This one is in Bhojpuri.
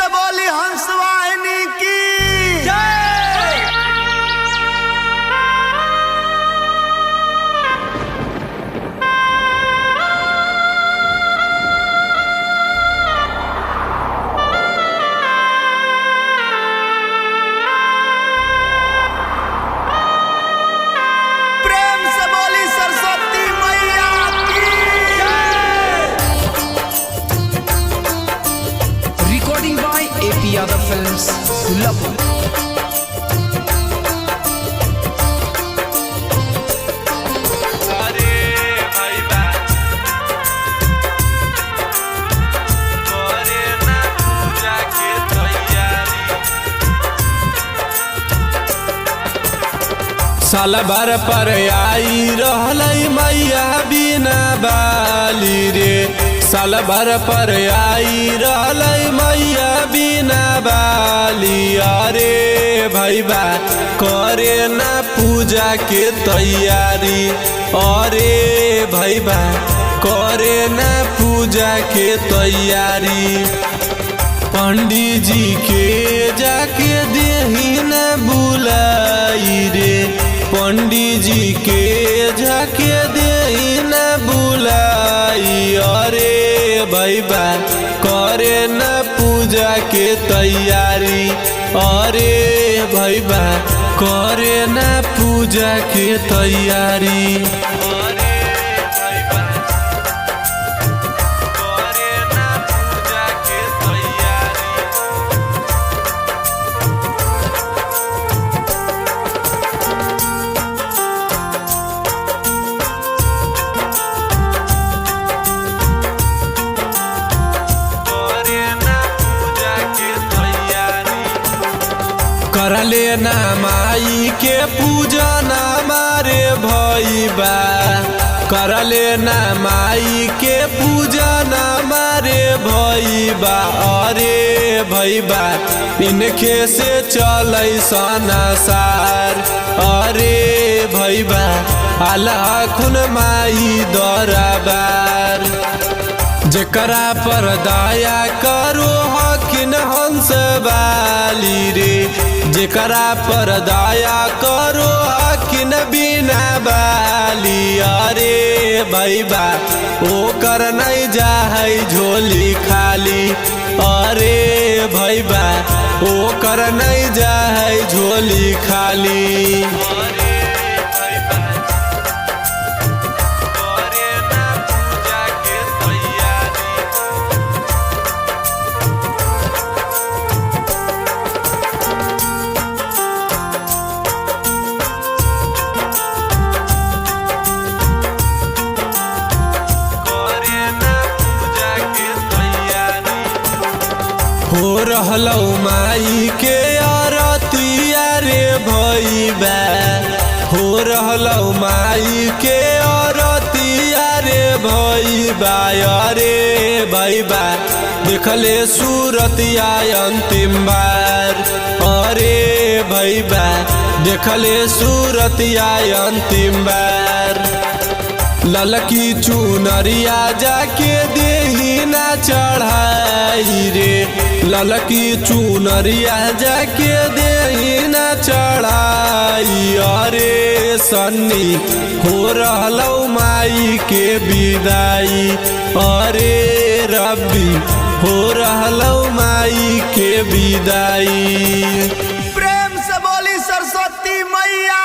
से बोली हंसवाहिनी की जय। प्रेम से बोली सरस्वती मैया की जय। Recording by AP Yadav Films, Sulapur. साल भर पर आई रहलै मैया बिना बाली रे। साल भर पर आई रहलै मैया बिना बाली। अरे भैया करे ना पूजा के तैयारी। अरे भैया करे ना पूजा के तैयारी। पंडित जी के जाके देही न बुलाई रे। पंडित जी के जाके देही न बुलाई। अरे भैया करे न पूजा के तैयारी। अरे भैया करे न पूजा के तैयारी। करले ना माई के पूजा ना मारे भैया। करले ना माई के पूजा ना मारे भैया। अरे भैया इनके से चलै सनासार। अरे भैया अलाखुन माई दरबार। जेकरा पर दया करो हकिन हंस बाली रे। जेकरा पर दया करो हकिन बिना बाली। अरे भैया ओकर नहीं जाहै झोली खाली। अरे भैया ओकर नहीं जाहै झोली खाली। हो रहलौ माई के आरतिया रे भैया। हो रहलौ माई के आरतिया रे भैया। अरे भैया देखले सूरतिया अंतिम बार। अरे भैया देखले सूरतिया अंतिम बार। ललकी चुनरिया जाके देही ना चढ़ाई रे। ललकी चुनरिया जाके देही ना चढ़ाई। अरे सन्नी हो रहलौ माई के विदाई। अरे रब्बी हो रहलौ माई के विदाई। प्रेम से बोली सरस्वती मैया